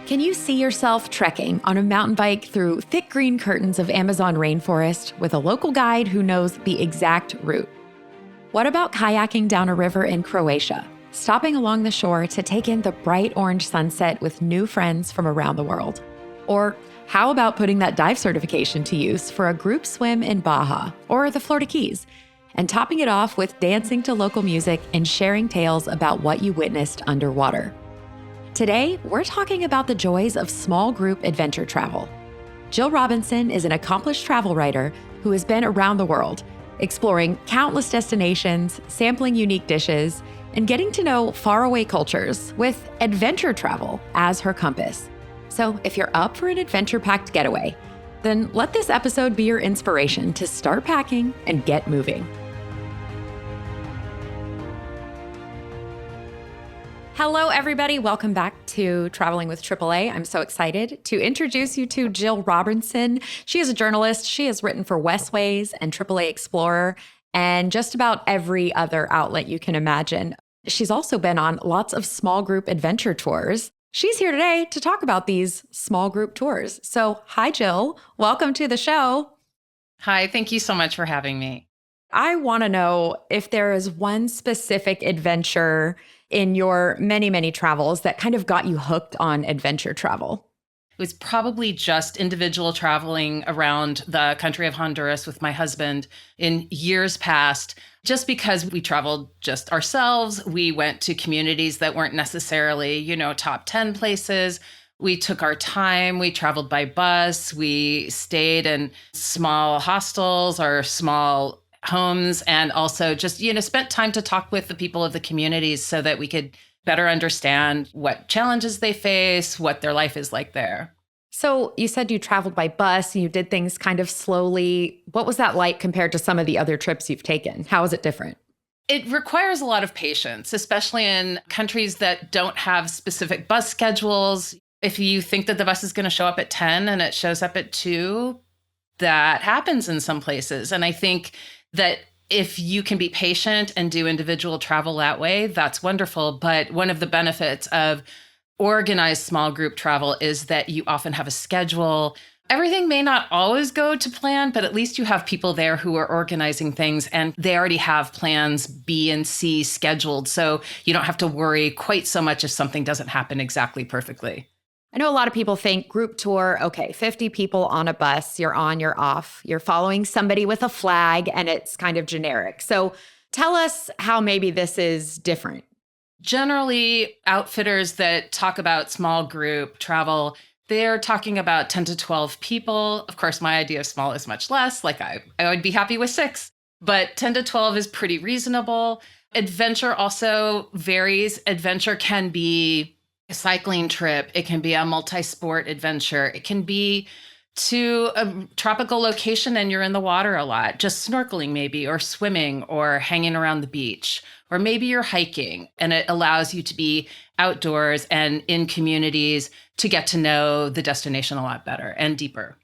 Can you see yourself trekking on a mountain bike through thick green curtains of Amazon rainforest with a local guide who knows the exact route? What about kayaking down a river in Croatia, stopping along the shore to take in the bright orange sunset with new friends from around the world? Or how about putting that dive certification to use for a group swim in Baja or the Florida Keys, and topping it off with dancing to local music and sharing tales about what you witnessed underwater? Today, we're talking about the joys of small group adventure travel. Jill Robinson is an accomplished travel writer who has been around the world, exploring countless destinations, sampling unique dishes, and getting to know faraway cultures with adventure travel as her compass. So if you're up for an adventure-packed getaway, then let this episode be your inspiration to start packing and get moving. Hello, everybody. Welcome back to Traveling with AAA. I'm so excited to introduce you to Jill Robinson. She is a journalist. She has written for Westways and AAA Explorer and just about every other outlet you can imagine. She's also been on lots of small group adventure tours. She's here today to talk about these small group tours. So, hi, Jill. Welcome to the show. Hi, thank you so much for having me. I want to know if there is one specific adventure in your many, many travels that kind of got you hooked on adventure travel. It was probably just individual traveling around the country of Honduras with my husband in years past. Just because we traveled just ourselves, we went to communities that weren't necessarily, top 10 places. We took our time. We traveled by bus. We stayed in small hostels or small homes, and also just, spent time to talk with the people of the communities so that we could better understand what challenges they face, what their life is like there. So you said you traveled by bus and you did things kind of slowly. What was that like compared to some of the other trips you've taken? How is it different? It requires a lot of patience, especially in countries that don't have specific bus schedules. If you think that the bus is going to show up at 10 and it shows up at 2, that happens in some places. And I think that if you can be patient and do individual travel that way, that's wonderful. But one of the benefits of organized small group travel is that you often have a schedule. Everything may not always go to plan, but at least you have people there who are organizing things and they already have plans B and C scheduled. So you don't have to worry quite so much if something doesn't happen exactly perfectly. I know a lot of people think group tour, okay, 50 people on a bus, you're on, you're off, you're following somebody with a flag, and it's kind of generic. So tell us how maybe this is different. Generally, outfitters that talk about small group travel, they're talking about 10 to 12 people. Of course, my idea of small is much less. Like I would be happy with 6, but 10 to 12 is pretty reasonable. Adventure also varies. Adventure can be a cycling trip. It can be a multi-sport adventure. It can be to a tropical location and you're in the water a lot, just snorkeling maybe, or swimming, or hanging around the beach. Or maybe you're hiking and it allows you to be outdoors and in communities to get to know the destination a lot better and deeper.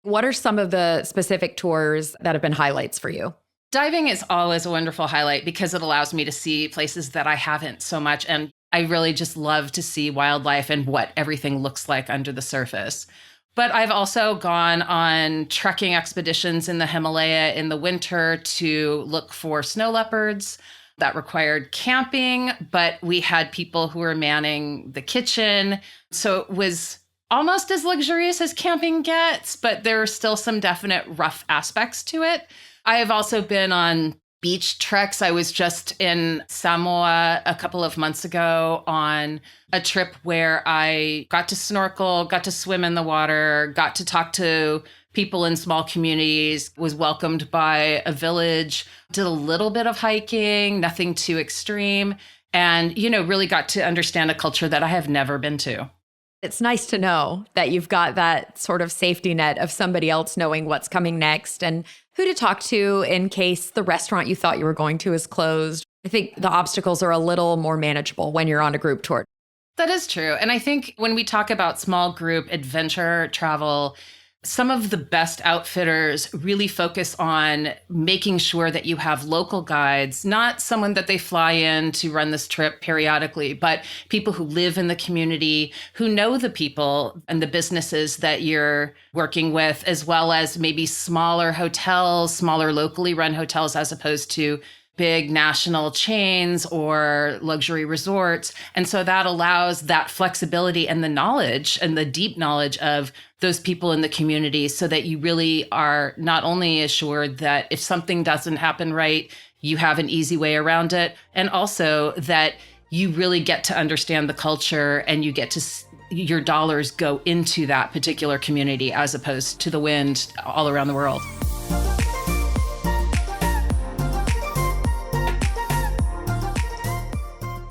What are some of the specific tours that have been highlights for you? Diving is always a wonderful highlight because it allows me to see places that I haven't so much. And I really just love to see wildlife and what everything looks like under the surface. But I've also gone on trekking expeditions in the Himalaya in the winter to look for snow leopards. That required camping, but we had people who were manning the kitchen. So it was almost as luxurious as camping gets, but there are still some definite rough aspects to it. I have also been on beach treks. I was just in Samoa a couple of months ago on a trip where I got to snorkel, got to swim in the water, got to talk to people in small communities, was welcomed by a village, did a little bit of hiking, nothing too extreme, and, really got to understand a culture that I have never been to. It's nice to know that you've got that sort of safety net of somebody else knowing what's coming next and who to talk to in case the restaurant you thought you were going to is closed. I think the obstacles are a little more manageable when you're on a group tour. That is true. And I think when we talk about small group adventure travel, Some of the best outfitters really focus on making sure that you have local guides, not someone that they fly in to run this trip periodically, but people who live in the community, who know the people and the businesses that you're working with, as well as maybe smaller hotels, smaller locally run hotels, as opposed to big national chains or luxury resorts. And so that allows that flexibility and the knowledge and the deep knowledge of those people in the community, so that you really are not only assured that if something doesn't happen right, you have an easy way around it, and also that you really get to understand the culture and you get to your dollars go into that particular community as opposed to the wind all around the world.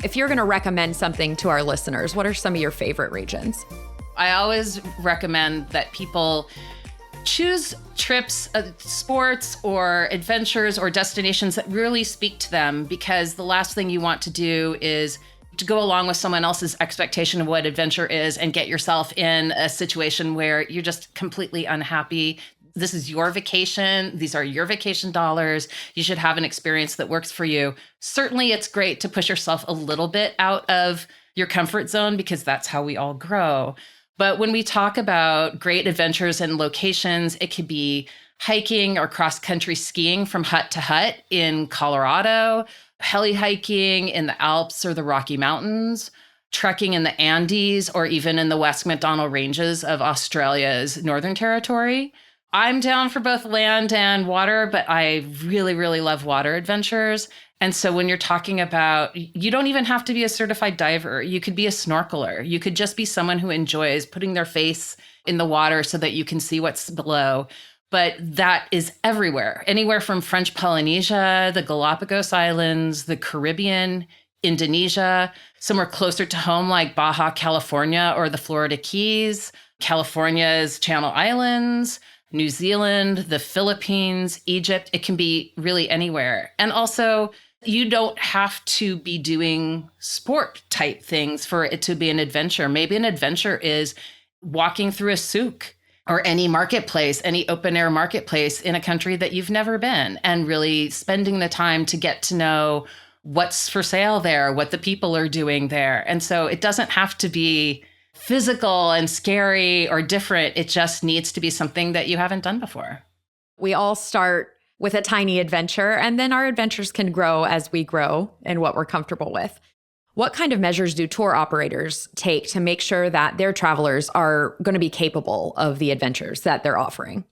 If you're going to recommend something to our listeners, what are some of your favorite regions? I always recommend that people choose trips, sports or adventures or destinations that really speak to them, because the last thing you want to do is to go along with someone else's expectation of what adventure is and get yourself in a situation where you're just completely unhappy. This is your vacation. These are your vacation dollars. You should have an experience that works for you. Certainly, it's great to push yourself a little bit out of your comfort zone, because that's how we all grow. But when we talk about great adventures and locations, it could be hiking or cross-country skiing from hut to hut in Colorado, heli hiking in the Alps or the Rocky Mountains, trekking in the Andes, or even in the West McDonnell Ranges of Australia's Northern Territory. I'm down for both land and water, but I really, really love water adventures. And so when you're talking about, you don't even have to be a certified diver. You could be a snorkeler. You could just be someone who enjoys putting their face in the water so that you can see what's below. But that is everywhere, anywhere from French Polynesia, the Galapagos Islands, the Caribbean, Indonesia, somewhere closer to home like Baja California or the Florida Keys, California's Channel Islands, New Zealand, the Philippines, Egypt. It can be really anywhere. And also, you don't have to be doing sport type things for it to be an adventure. Maybe an adventure is walking through a souk or any marketplace, any open air marketplace in a country that you've never been, and really spending the time to get to know what's for sale there, what the people are doing there. And so it doesn't have to be physical and scary or different. It just needs to be something that you haven't done before. We all start with a tiny adventure, and then our adventures can grow as we grow in what we're comfortable with. What kind of measures do tour operators take to make sure that their travelers are going to be capable of the adventures that they're offering?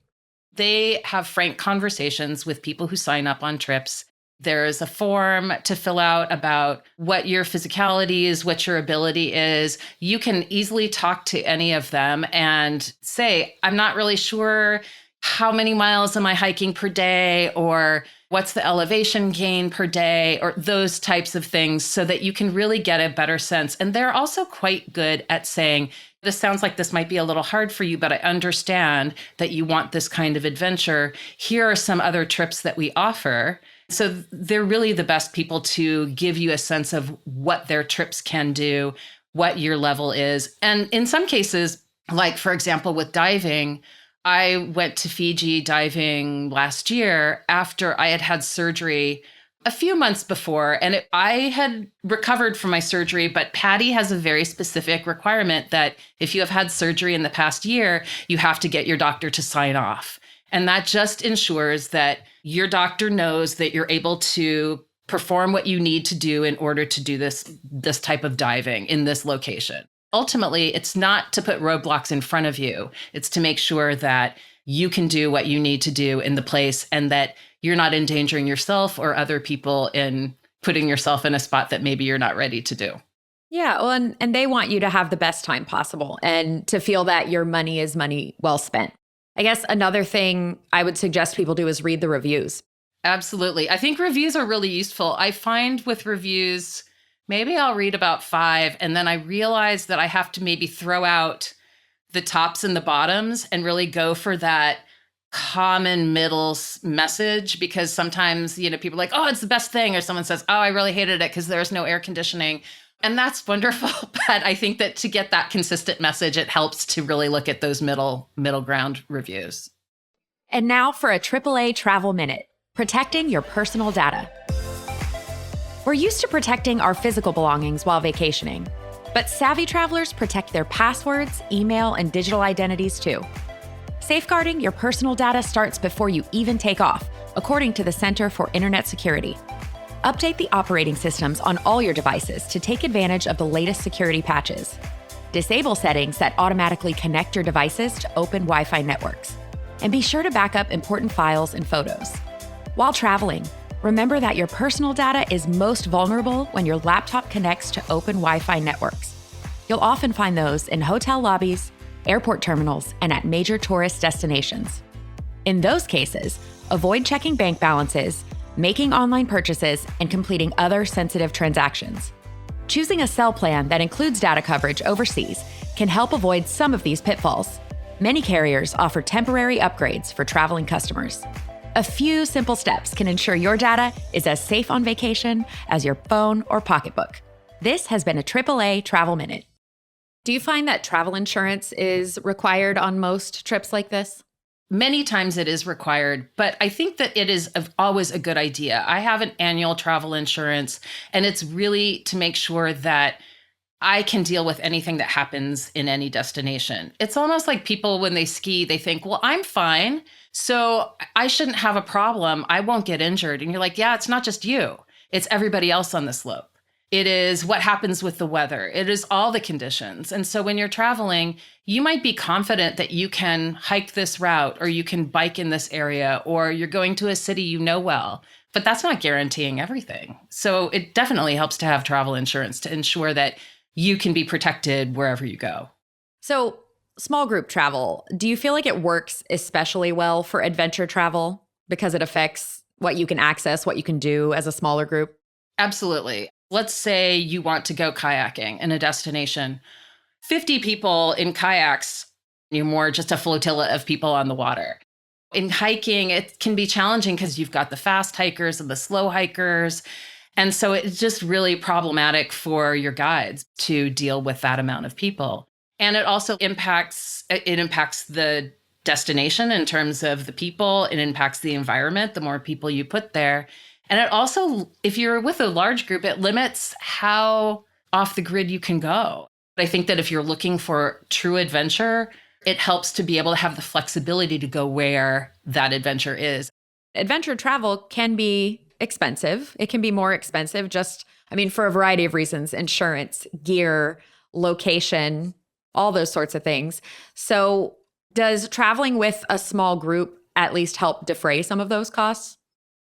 They have frank conversations with people who sign up on trips. There's a form to fill out about what your physicality is, what your ability is. You can easily talk to any of them and say, I'm not really sure how many miles am I hiking per day, or what's the elevation gain per day, or those types of things, so that you can really get a better sense. And they're also quite good at saying, this sounds like this might be a little hard for you, but I understand that you want this kind of adventure. Here are some other trips that we offer. So they're really the best people to give you a sense of what their trips can do, what your level is. And in some cases, like for example, with diving, I went to Fiji diving last year after I had had surgery a few months before, and I had recovered from my surgery, but PADI has a very specific requirement that if you have had surgery in the past year, you have to get your doctor to sign off. And that just ensures that your doctor knows that you're able to perform what you need to do in order to do this type of diving in this location. Ultimately, it's not to put roadblocks in front of you. It's to make sure that you can do what you need to do in the place, and that you're not endangering yourself or other people in putting yourself in a spot that maybe you're not ready to do. Yeah, well, and they want you to have the best time possible and to feel that your money is money well spent. I guess another thing I would suggest people do is read the reviews. Absolutely. I think reviews are really useful. I find with reviews, maybe I'll read about 5, and then I realize that I have to maybe throw out the tops and the bottoms and really go for that common middle message, because sometimes, people are like, oh, it's the best thing. Or someone says, oh, I really hated it because there's no air conditioning. And that's wonderful. But I think that to get that consistent message, it helps to really look at those middle ground reviews. And now for a AAA Travel Minute, protecting your personal data. We're used to protecting our physical belongings while vacationing, but savvy travelers protect their passwords, email, and digital identities too. Safeguarding your personal data starts before you even take off, according to the Center for Internet Security. Update the operating systems on all your devices to take advantage of the latest security patches. Disable settings that automatically connect your devices to open Wi-Fi networks. And be sure to back up important files and photos. While traveling, remember that your personal data is most vulnerable when your laptop connects to open Wi-Fi networks. You'll often find those in hotel lobbies, airport terminals, and at major tourist destinations. In those cases, avoid checking bank balances, making online purchases, and completing other sensitive transactions. Choosing a cell plan that includes data coverage overseas can help avoid some of these pitfalls. Many carriers offer temporary upgrades for traveling customers. A few simple steps can ensure your data is as safe on vacation as your phone or pocketbook. This has been a AAA Travel Minute. Do you find that travel insurance is required on most trips like this? Many times it is required, but I think that it is always a good idea. I have an annual travel insurance, and it's really to make sure that I can deal with anything that happens in any destination. It's almost like people, when they ski, they think, well, I'm fine, so I shouldn't have a problem. I won't get injured. And you're like, yeah, it's not just you. It's everybody else on the slope. It is what happens with the weather. It is all the conditions. And so when you're traveling, you might be confident that you can hike this route, or you can bike in this area, or you're going to a city you know well, but that's not guaranteeing everything. So it definitely helps to have travel insurance to ensure that you can be protected wherever you go. So small group travel, do you feel like it works especially well for adventure travel because it affects what you can access, what you can do as a smaller group? Absolutely. Let's say you want to go kayaking in a destination. 50 people in kayaks, you're more just a flotilla of people on the water. In hiking, it can be challenging because you've got the fast hikers and the slow hikers. And so it's just really problematic for your guides to deal with that amount of people. And it also impacts the destination in terms of the people. It impacts the environment, the more people you put there. And it also, if you're with a large group, it limits how off the grid you can go. I think that if you're looking for true adventure, it helps to be able to have the flexibility to go where that adventure is. Adventure travel can be expensive. It can be more expensive for a variety of reasons: insurance, gear, location, all those sorts of things. So does traveling with a small group at least help defray some of those costs?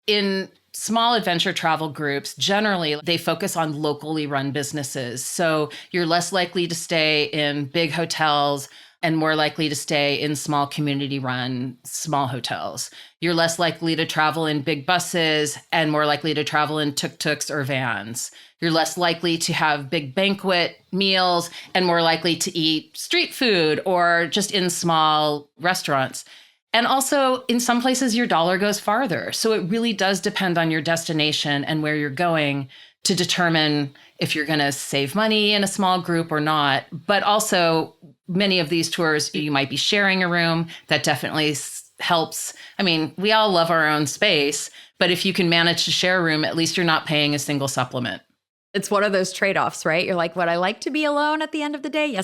In small adventure travel groups, generally, they focus on locally run businesses. So you're less likely to stay in big hotels and more likely to stay in small community run small hotels. You're less likely to travel in big buses and more likely to travel in tuk-tuks or vans. You're less likely to have big banquet meals and more likely to eat street food or just in small restaurants. And also, in some places, your dollar goes farther. So it really does depend on your destination and where you're going to determine if you're going to save money in a small group or not. But also, many of these tours, you might be sharing a room. That definitely helps. I mean, we all love our own space, but if you can manage to share a room, at least you're not paying a single supplement. It's one of those trade-offs, right? You're like, would I like to be alone at the end of the day?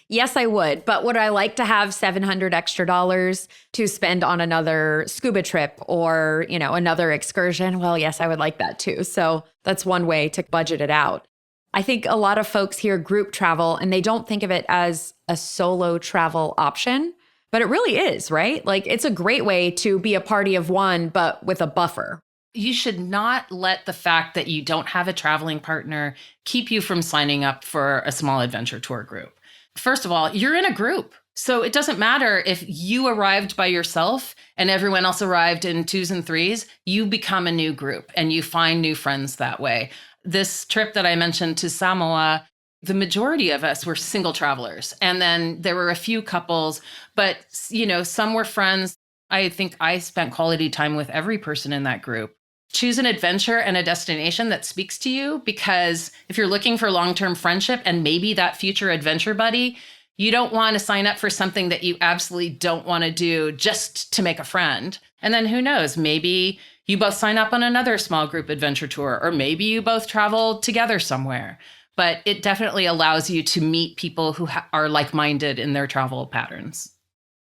Yes, I would. But would I like to have $700 extra to spend on another scuba trip or, another excursion? Well, yes, I would like that too. So that's one way to budget it out. I think a lot of folks hear group travel and they don't think of it as a solo travel option, but it really is, right? Like, it's a great way to be a party of one, but with a buffer. You should not let the fact that you don't have a traveling partner keep you from signing up for a small adventure tour group. First of all, you're in a group. So it doesn't matter if you arrived by yourself and everyone else arrived in twos and threes, you become a new group and you find new friends that way. This trip that I mentioned to Samoa, the majority of us were single travelers. And then there were a few couples, but some were friends. I think I spent quality time with every person in that group. choose an adventure and a destination that speaks to you, because if you're looking for long-term friendship and maybe that future adventure buddy, you don't want to sign up for something that you absolutely don't want to do just to make a friend. And then who knows, maybe you both sign up on another small group adventure tour, or maybe you both travel together somewhere. But it definitely allows you to meet people who are like-minded in their travel patterns.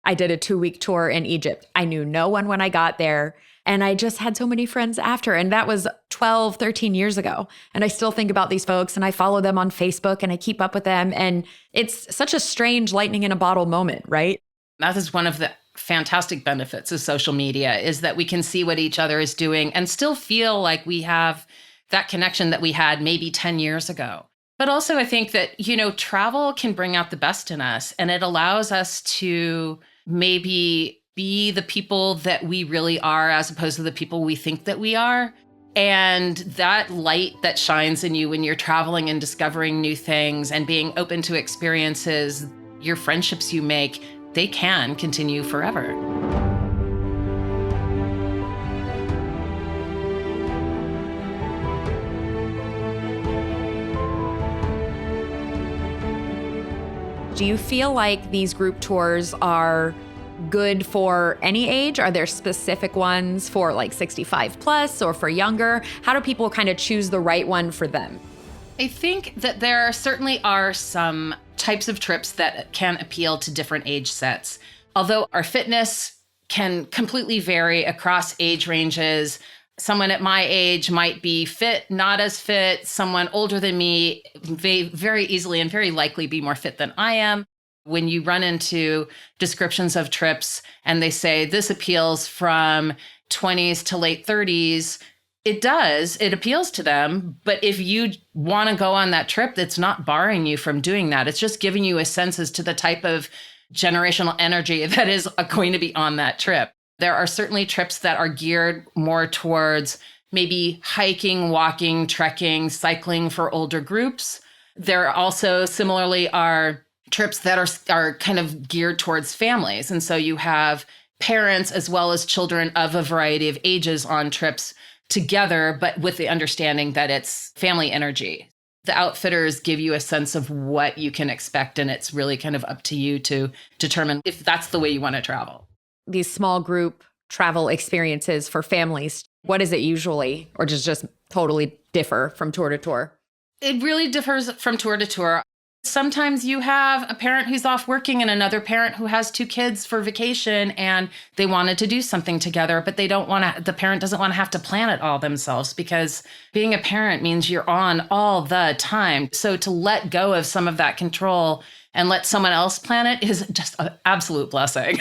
I did a 2-week tour in Egypt. I knew no one when I got there, and I just had so many friends after. And that was 12, 13 years ago. And I still think about these folks, and I follow them on Facebook, and I keep up with them. And it's such a strange lightning in a bottle moment, right? That is one of the fantastic benefits of social media, is that we can see what each other is doing and still feel like we have that connection that we had maybe 10 years ago. But also, I think that, travel can bring out the best in us, and it allows us to maybe be the people that we really are as opposed to the people we think that we are. And that light that shines in you when you're traveling and discovering new things and being open to experiences, your friendships you make, they can continue forever. Do you feel like these group tours are good for any age? Are there specific ones for like 65 plus or for younger? How do people kind of choose the right one for them? I think that there certainly are some types of trips that can appeal to different age sets. Although our fitness can completely vary across age ranges. Someone at my age might be fit, not as fit. Someone older than me may very easily and very likely be more fit than I am. When you run into descriptions of trips and they say this appeals from 20s to late 30s, it does. It appeals to them. But if you want to go on that trip, it's not barring you from doing that. It's just giving you a sense as to the type of generational energy that is going to be on that trip. There are certainly trips that are geared more towards maybe hiking, walking, trekking, cycling for older groups. There also similarly are trips that are kind of geared towards families. And so you have parents as well as children of a variety of ages on trips together, but with the understanding that it's family energy. The outfitters give you a sense of what you can expect, and it's really kind of up to you to determine if that's the way you want to travel. These small group travel experiences for families, what is it usually, or does it just totally differ from tour to tour? It really differs from tour to tour. Sometimes you have a parent who's off working and another parent who has 2 kids for vacation, and they wanted to do something together, but the parent doesn't want to have to plan it all themselves, because being a parent means you're on all the time. So to let go of some of that control and let someone else plan it is just an absolute blessing.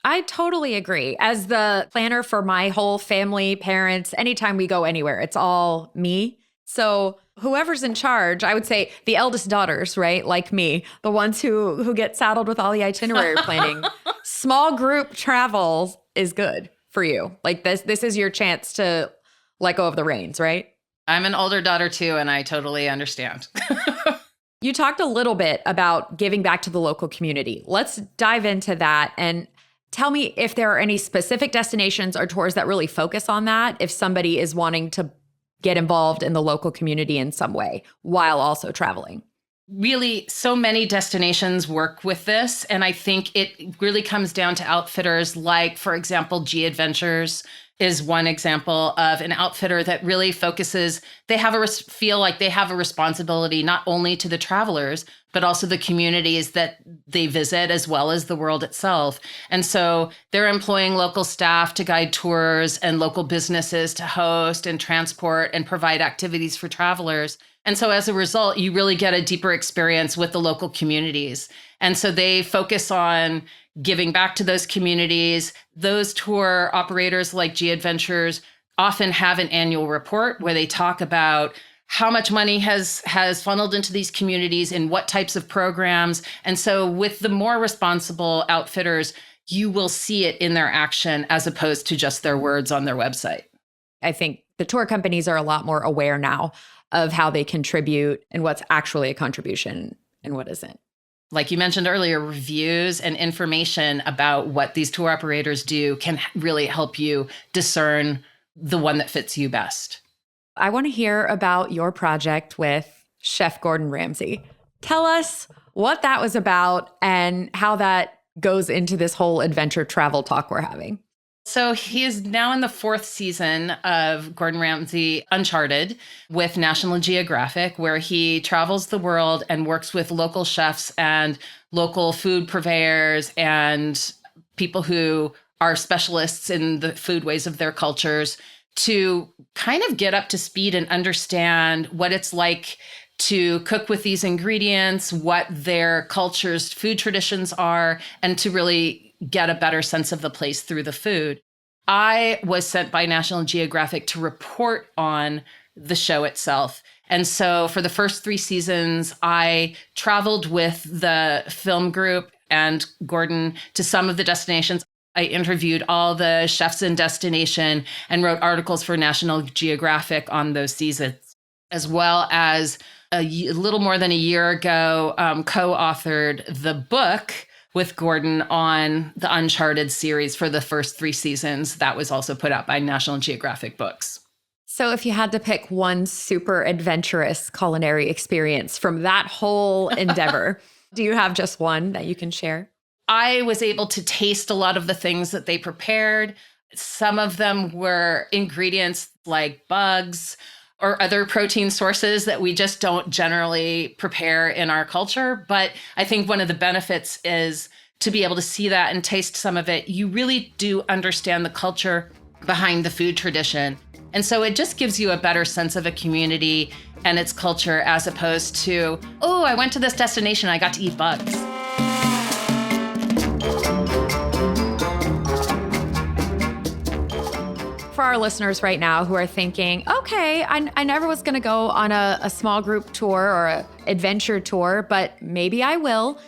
I totally agree. As the planner for my whole family, parents, anytime we go anywhere, it's all me. So whoever's in charge, I would say the eldest daughters, right? Like me, the ones who get saddled with all the itinerary planning. Small group travel is good for you. Like this is your chance to let go of the reins, right? I'm an older daughter too, and I totally understand. You talked a little bit about giving back to the local community. Let's dive into that and tell me if there are any specific destinations or tours that really focus on that, if somebody is wanting to get involved in the local community in some way while also traveling. Really, so many destinations work with this. And I think it really comes down to outfitters like, for example, G Adventures is one example of an outfitter that really focuses. They feel like they have a responsibility not only to the travelers, but also the communities that they visit, as well as the world itself. And so they're employing local staff to guide tours and local businesses to host and transport and provide activities for travelers. And so as a result, you really get a deeper experience with the local communities. And so they focus on giving back to those communities. Those tour operators like G Adventures often have an annual report where they talk about how much money has funneled into these communities and what types of programs. And so with the more responsible outfitters, you will see it in their action as opposed to just their words on their website. I think the tour companies are a lot more aware now of how they contribute and what's actually a contribution and what isn't. Like you mentioned earlier, reviews and information about what these tour operators do can really help you discern the one that fits you best. I want to hear about your project with Chef Gordon Ramsay. Tell us what that was about and how that goes into this whole adventure travel talk we're having. So he is now in the 4th season of Gordon Ramsay Uncharted with National Geographic, where he travels the world and works with local chefs and local food purveyors and people who are specialists in the food ways of their cultures to kind of get up to speed and understand what it's like to cook with these ingredients, what their culture's food traditions are, and to really get a better sense of the place through the food. I was sent by National Geographic to report on the show itself. And so for the first 3 seasons, I traveled with the film group and Gordon to some of the destinations. I interviewed all the chefs in destination and wrote articles for National Geographic on those seasons, as well as a little more than a year ago, co-authored the book with Gordon on the Uncharted series for the first 3 seasons. That was also put out by National Geographic Books. So if you had to pick one super adventurous culinary experience from that whole endeavor, do you have just one that you can share? I was able to taste a lot of the things that they prepared. Some of them were ingredients like bugs or other protein sources that we just don't generally prepare in our culture. But I think one of the benefits is to be able to see that and taste some of it. You really do understand the culture behind the food tradition. And so it just gives you a better sense of a community and its culture as opposed to, oh, I went to this destination, I got to eat bugs. For our listeners right now who are thinking, okay, I never was going to go on a small group tour or an adventure tour, but maybe I will.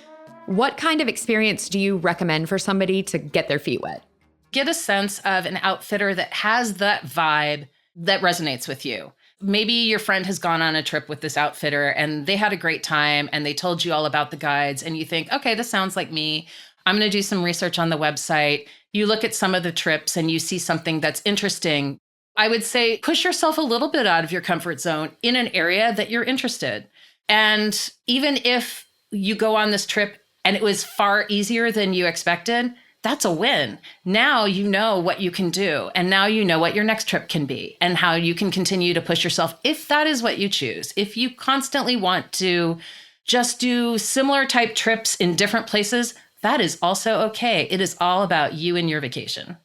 What kind of experience do you recommend for somebody to get their feet wet? Get a sense of an outfitter that has that vibe that resonates with you. Maybe your friend has gone on a trip with this outfitter and they had a great time and they told you all about the guides and you think, okay, this sounds like me. I'm going to do some research on the website. You look at some of the trips and you see something that's interesting. I would say push yourself a little bit out of your comfort zone in an area that you're interested. And even if you go on this trip and it was far easier than you expected, that's a win. Now you know what you can do. And now you know what your next trip can be and how you can continue to push yourself if that is what you choose. If you constantly want to just do similar type trips in different places, that is also okay. It is all about you and your vacation.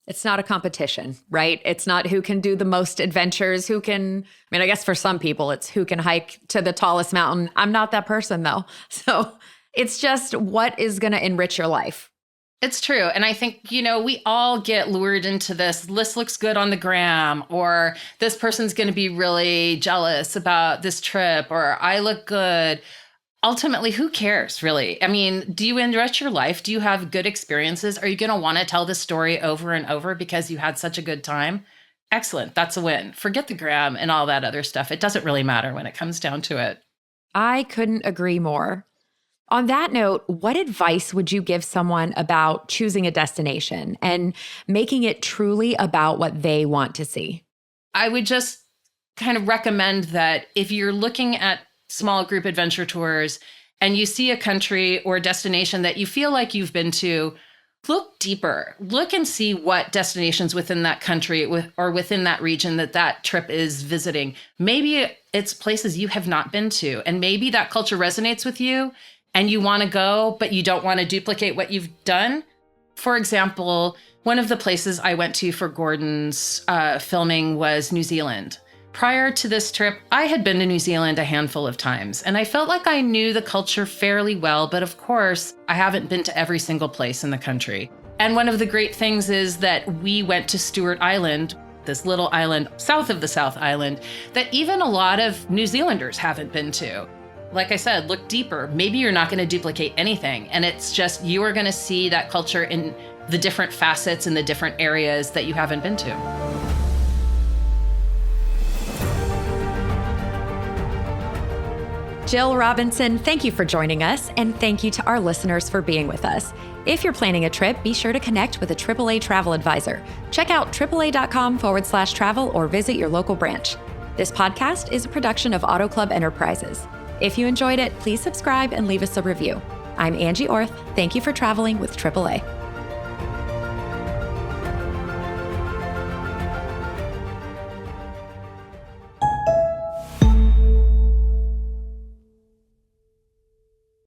It's not a competition, right? It's not who can do the most adventures, I guess for some people, it's who can hike to the tallest mountain. I'm not that person though. So it's just what is going to enrich your life. It's true. And I think, we all get lured into this looks good on the gram, or this person's going to be really jealous about this trip, or I look good. Ultimately, who cares, really? I mean, do you enrich your life? Do you have good experiences? Are you going to want to tell this story over and over because you had such a good time? Excellent. That's a win. Forget the gram and all that other stuff. It doesn't really matter when it comes down to it. I couldn't agree more. On that note, what advice would you give someone about choosing a destination and making it truly about what they want to see? I would just kind of recommend that if you're looking at small group adventure tours and you see a country or destination that you feel like you've been to, look deeper. Look and see what destinations within that country or within that region that trip is visiting. Maybe it's places you have not been to, and maybe that culture resonates with you and you want to go, but you don't want to duplicate what you've done. For example, one of the places I went to for Gordon's filming was New Zealand. Prior to this trip, I had been to New Zealand a handful of times, and I felt like I knew the culture fairly well, but of course, I haven't been to every single place in the country. And one of the great things is that we went to Stewart Island, this little island south of the South Island, that even a lot of New Zealanders haven't been to. Like I said, look deeper. Maybe you're not going to duplicate anything, and it's just you are going to see that culture in the different facets and the different areas that you haven't been to. Jill Robinson, thank you for joining us, and thank you to our listeners for being with us. If you're planning a trip, be sure to connect with a AAA travel advisor. Check out AAA.com/travel or visit your local branch. This podcast is a production of Auto Club Enterprises. If you enjoyed it, please subscribe and leave us a review. I'm Angie Orth. Thank you for traveling with AAA.